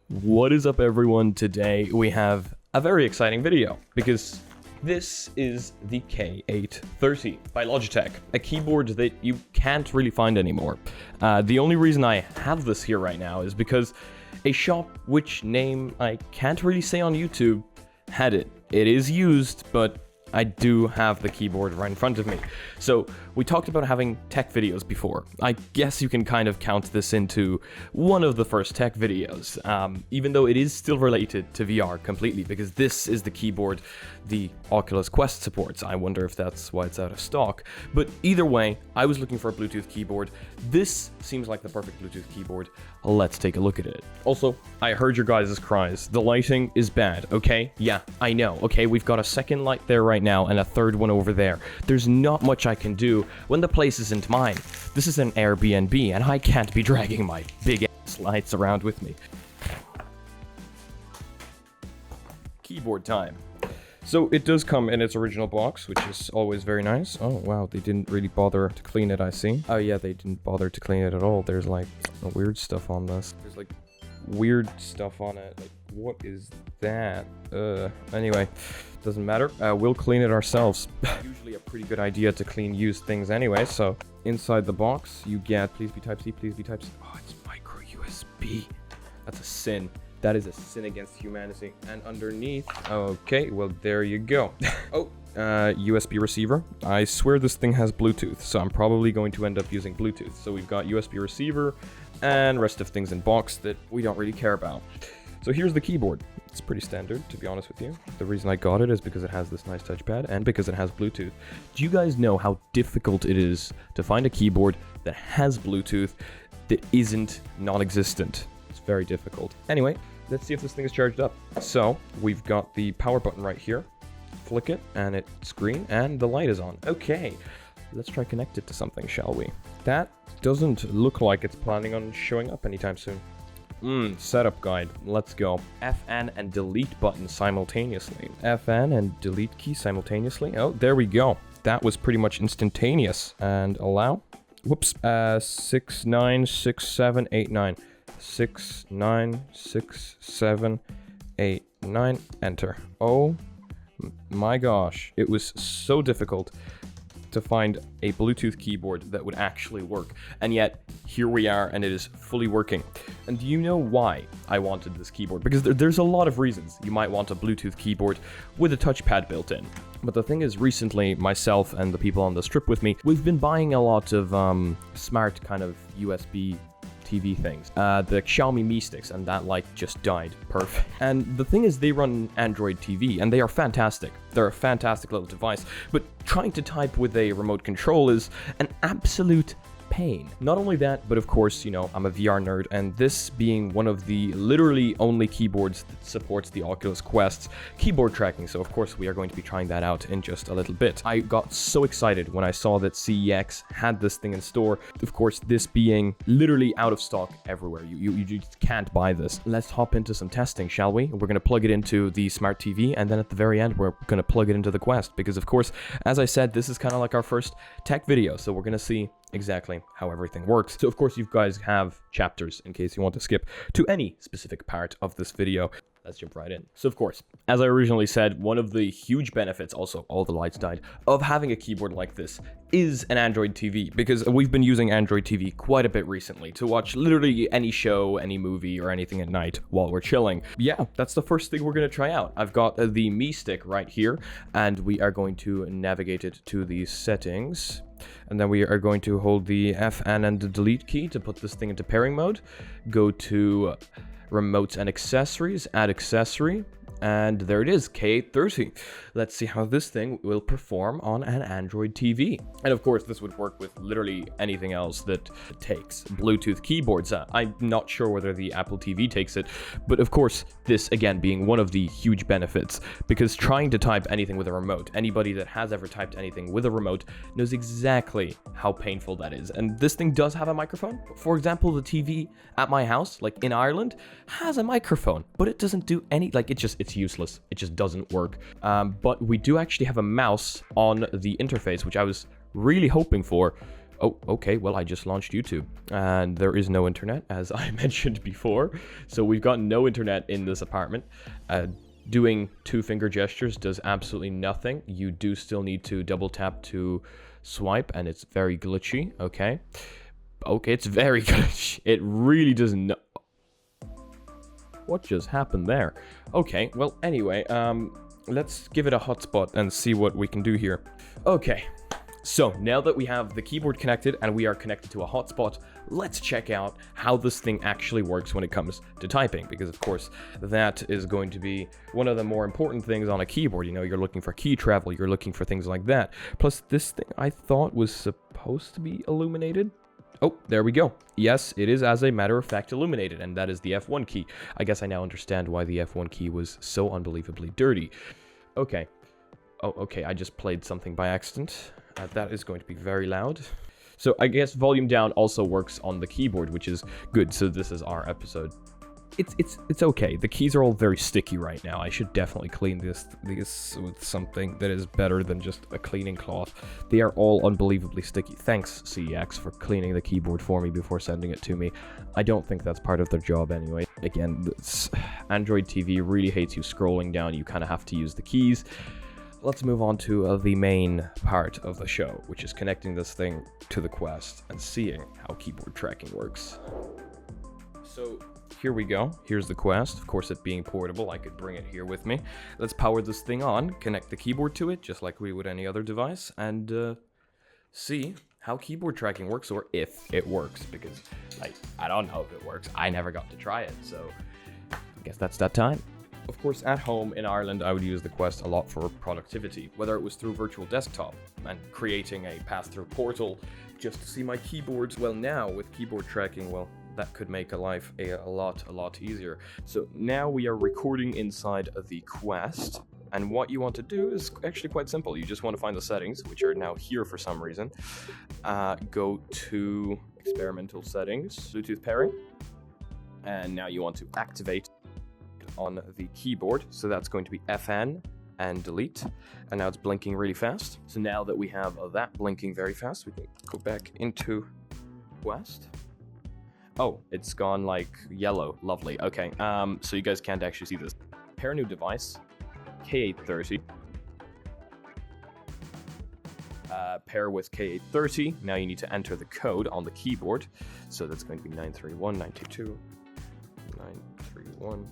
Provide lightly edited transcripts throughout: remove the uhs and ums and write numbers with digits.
What is up, everyone? Today we have a very exciting video because this is the K830 by Logitech, a keyboard that you can't really find anymore. The only reason I have this here right now is because a shop which name I can't really say on YouTube had it. It is used, but I do have the keyboard right in front of me. So we talked about having tech videos before. I guess you can kind of count this into one of the first tech videos, even though it is still related to VR completely, because this is the keyboard the Oculus Quest supports. I wonder if that's why it's out of stock. But either way, I was looking for a Bluetooth keyboard. This seems like the perfect Bluetooth keyboard. Let's take a look at it. Also, I heard your guys' cries. The lighting is bad, okay? Yeah, I know, okay? We've got a second light there right now and a third one over there. There's not much I can do when the place isn't mine. This is an Airbnb and I can't be dragging my big ass lights around with me. Keyboard time. So it does come in its original box, which is always very nice. Oh wow, they didn't really bother to clean it, I see. Oh yeah, they didn't bother to clean it at all. There's like weird stuff on this. There's like weird stuff on it. Like, what is that? Anyway, doesn't matter. We'll clean it ourselves. Usually a pretty good idea to clean used things anyway. So inside the box, you get please be Type-C, please be Type-C. Oh, it's micro USB. That's a sin. That is a sin against humanity. And underneath, okay, well, there you go. Oh, USB receiver. I swear this thing has Bluetooth, so I'm probably going to end up using Bluetooth. So we've got USB receiver and rest of things in box that we don't really care about. So here's the keyboard. It's pretty standard, to be honest with you. The reason I got it is because it has this nice touchpad and because it has Bluetooth. Do you guys know how difficult it is to find a keyboard that has Bluetooth that isn't non-existent? It's very difficult. Anyway, let's see if this thing is charged up. So we've got the power button right here. Flick it and it's green and the light is on. Okay, let's try connect it to something, shall we? That doesn't look like it's planning on showing up anytime soon. Setup guide. Let's go. FN and delete button simultaneously. FN and delete key simultaneously. Oh, there we go. That was pretty much instantaneous. And allow. Whoops. 696789. 696789. Enter. Oh my gosh. It was so difficult to find a Bluetooth keyboard that would actually work. And yet, here we are, and it is fully working. And do you know why I wanted this keyboard? Because there's a lot of reasons you might want a Bluetooth keyboard with a touchpad built in. But the thing is, recently, myself and the people on this trip with me, we've been buying a lot of smart kind of USB TV things. The Xiaomi Mi Sticks, and that light just died. Perfect. And the thing is, they run Android TV, and they are fantastic. They're a fantastic little device, but trying to type with a remote control is an absolute pain. Not only that, but of course, you know, I'm a VR nerd, and this being one of the literally only keyboards that supports the Oculus Quest's keyboard tracking, so of course we are going to be trying that out in just a little bit. I got so excited when I saw that CEX had this thing in store. Of course, this being literally out of stock everywhere. You just can't buy this. Let's hop into some testing, shall we? We're going to plug it into the smart TV, and then at the very end, we're going to plug it into the Quest, because of course, as I said, this is kind of like our first tech video, so we're going to see exactly how everything works. So of course you guys have chapters in case you want to skip to any specific part of this video. Let's jump right in. So of course, as I originally said, one of the huge benefits, also all the lights died, of having a keyboard like this is an Android TV, because we've been using Android TV quite a bit recently to watch literally any show, any movie, or anything at night while we're chilling. Yeah, that's the first thing we're going to try out. I've got the Mi Stick right here, and we are going to navigate it to the settings. And then we are going to hold the FN and the delete key to put this thing into pairing mode. Go to remotes and accessories, add accessory, and there it is, K830. Let's see how this thing will perform on an Android TV. And of course, this would work with literally anything else that takes Bluetooth keyboards. I'm not sure whether the Apple TV takes it, but of course, this again being one of the huge benefits, because trying to type anything with a remote, anybody that has ever typed anything with a remote knows exactly how painful that is. And this thing does have a microphone. For example, the TV at my house, like in Ireland, has a microphone, but it doesn't do any, like it's useless. It just doesn't work. But we do actually have a mouse on the interface, which I was really hoping for, Oh, okay, well, I just launched YouTube, and there is no internet, as I mentioned before. So we've got no internet in this apartment. Doing two-finger gestures does absolutely nothing. You do still need to double tap to swipe, and it's very glitchy, okay? Okay, it's very glitchy. It really does not... What just happened there? Okay, well, anyway, let's give it a hotspot and see what we can do here. Okay. So, now that we have the keyboard connected and we are connected to a hotspot, let's check out how this thing actually works when it comes to typing, because of course, that is going to be one of the more important things on a keyboard. You know, you're looking for key travel, you're looking for things like that. Plus, this thing I thought was supposed to be illuminated. Oh, there we go. Yes, it is as a matter of fact illuminated, and that is the F1 key. I guess I now understand why the F1 key was so unbelievably dirty. Okay. Oh, okay, I just played something by accident. That is going to be very loud. So I guess volume down also works on the keyboard, which is good. So this is our episode. It's okay. The keys are all very sticky right now. I should definitely clean these with something that is better than just a cleaning cloth. They are all unbelievably sticky. Thanks, CEX, for cleaning the keyboard for me before sending it to me. I don't think that's part of their job anyway. Again, Android TV really hates you scrolling down. You kind of have to use the keys. Let's move on to the main part of the show, which is connecting this thing to the Quest and seeing how keyboard tracking works. So here we go. Here's the Quest. Of course, it being portable, I could bring it here with me. Let's power this thing on, connect the keyboard to it, just like we would any other device, and see how keyboard tracking works, or if it works, because I don't know if it works. I never got to try it, so I guess that's that time. Of course, at home in Ireland, I would use the Quest a lot for productivity, whether it was through virtual desktop and creating a pass-through portal just to see my keyboards. Well, now with keyboard tracking, well, that could make life a lot easier. So now we are recording inside of the Quest, and what you want to do is actually quite simple. You just want to find the settings, which are now here for some reason. Go to experimental settings, Bluetooth pairing, and now you want to activate on the keyboard, so that's going to be FN and delete, and now it's blinking really fast. So now that we have that blinking very fast, we can go back into Quest. Oh, it's gone like yellow. Lovely. Okay, so you guys can't actually see this. Pair new device, K830. Pair with K830. Now you need to enter the code on the keyboard. So that's going to be 931922 931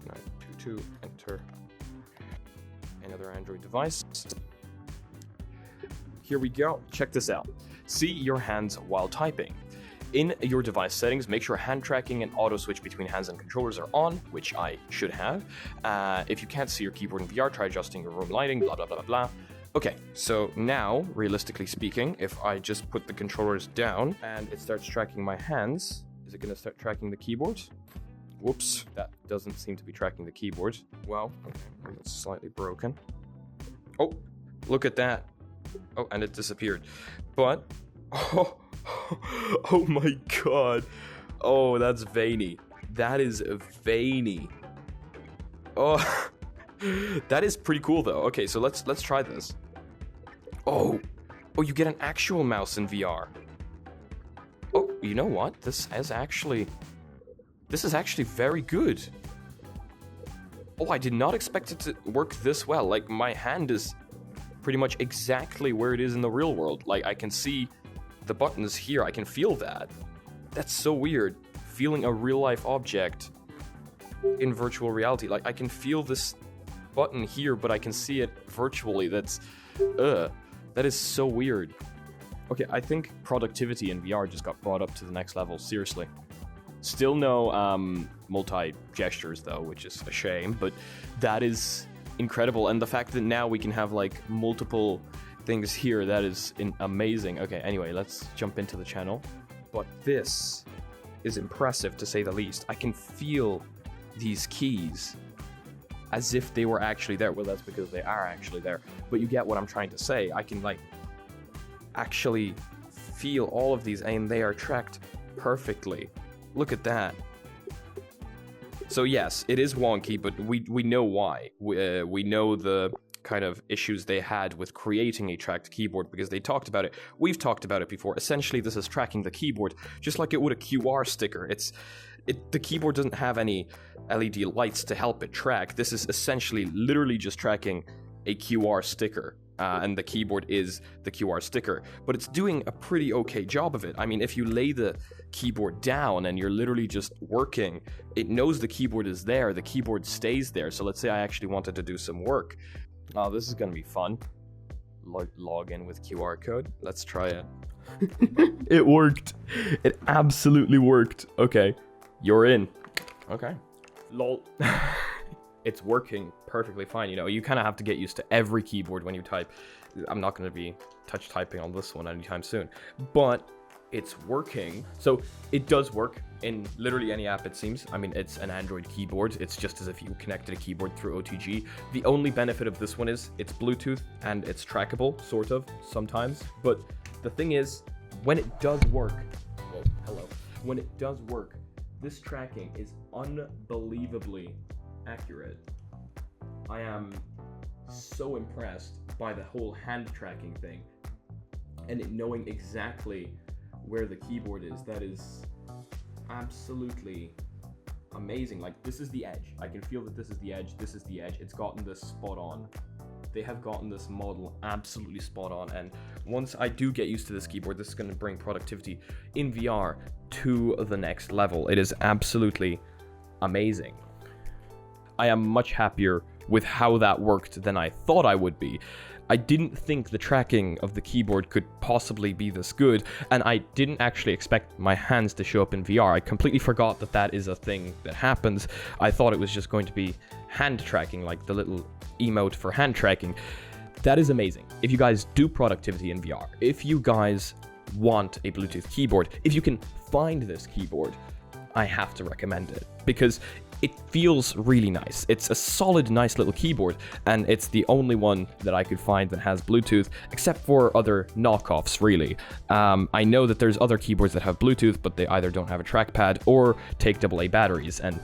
922. Enter another Android device. Here we go. Check this out. See your hands while typing. In your device settings, make sure hand tracking and auto switch between hands and controllers are on, which I should have. If you can't see your keyboard in VR, try adjusting your room lighting, blah, blah, blah, blah, blah. Okay, so now, realistically speaking, if I just put the controllers down and it starts tracking my hands, is it going to start tracking the keyboard? Whoops, that doesn't seem to be tracking the keyboard. Well, okay, it's slightly broken. Oh, look at that. Oh, and it disappeared. But, oh my god. Oh, that's Veiny. That is Veiny. Oh, that is pretty cool though. Okay, so let's try this. Oh, you get an actual mouse in VR. Oh, you know what? This is actually very good. Oh, I did not expect it to work this well. Like, my hand is pretty much exactly where it is in the real world. Like, I can see the buttons here. I can feel that. That's so weird. Feeling a real-life object in virtual reality. Like, I can feel this button here, but I can see it virtually. That is so weird. Okay, I think productivity in VR just got brought up to the next level. Seriously. Still no multi-gestures, though, which is a shame, but that is incredible. And the fact that now we can have, like, multiple things here, that is amazing. Okay, anyway, let's jump into the channel. But this is impressive, to say the least. I can feel these keys as if they were actually there. Well, that's because they are actually there. But you get what I'm trying to say. I can, like, actually feel all of these, and they are tracked perfectly. Look at that. So yes, it is wonky, but we know why. We know the kind of issues they had with creating a tracked keyboard, because they talked about it. We've talked about it before. Essentially, this is tracking the keyboard just like it would a QR sticker. The keyboard doesn't have any LED lights to help it track. This is essentially literally just tracking a QR sticker. And the keyboard is the QR sticker, but it's doing a pretty okay job of it. I mean, if you lay the keyboard down and you're literally just working, it knows the keyboard is there, the keyboard stays there. So let's say I actually wanted to do some work. Oh, this is gonna be fun. Log in with QR code. Let's try it. It worked. It absolutely worked. Okay, you're in. Okay. Lol. It's working perfectly fine. You know, you kind of have to get used to every keyboard when you type. I'm not going to be touch typing on this one anytime soon, but it's working. So it does work in literally any app, it seems. I mean, it's an Android keyboard. It's just as if you connected a keyboard through OTG. The only benefit of this one is it's Bluetooth and it's trackable, sort of, sometimes. But the thing is, when it does work, well, hello. When it does work, this tracking is unbelievably accurate. I am so impressed by the whole hand tracking thing and it knowing exactly where the keyboard is. That is absolutely amazing. Like, this is the edge. I can feel that this is the edge. This is the edge. It's gotten this spot on. They have gotten this model absolutely spot on, and once I do get used to this keyboard, this is going to bring productivity in VR to the next level. It is absolutely amazing. I am much happier with how that worked than I thought I would be. I didn't think the tracking of the keyboard could possibly be this good, and I didn't actually expect my hands to show up in VR. I completely forgot that that is a thing that happens. I thought it was just going to be hand tracking, like the little emote for hand tracking. That is amazing. If you guys do productivity in VR, if you guys want a Bluetooth keyboard, if you can find this keyboard, I have to recommend it, because it feels really nice. It's a solid, nice little keyboard, and it's the only one that I could find that has Bluetooth, except for other knockoffs, really. I know that there's other keyboards that have Bluetooth, but they either don't have a trackpad or take AA batteries, and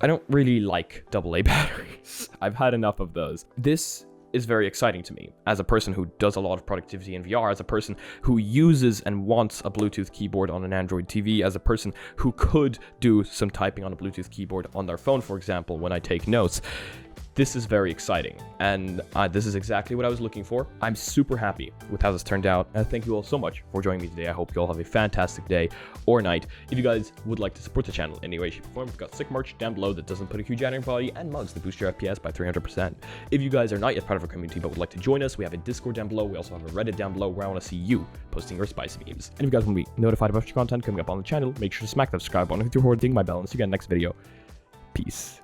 I don't really like AA batteries. I've had enough of those. This is very exciting to me as a person who does a lot of productivity in VR, as a person who uses and wants a Bluetooth keyboard on an Android TV, as a person who could do some typing on a Bluetooth keyboard on their phone, for example, when I take notes. This is very exciting, and this is exactly what I was looking for. I'm super happy with how this turned out, and thank you all so much for joining me today. I hope you all have a fantastic day or night. If you guys would like to support the channel in any way, shape, or form, we've got sick merch down below that doesn't put a huge ad in quality, and mugs that boost your FPS by 300%. If you guys are not yet part of our community but would like to join us, we have a Discord down below. We also have a Reddit down below where I want to see you posting your spicy memes. And if you guys want to be notified about future content coming up on the channel, make sure to smack that subscribe button with your horrid ding my bell, and see you again next video. Peace.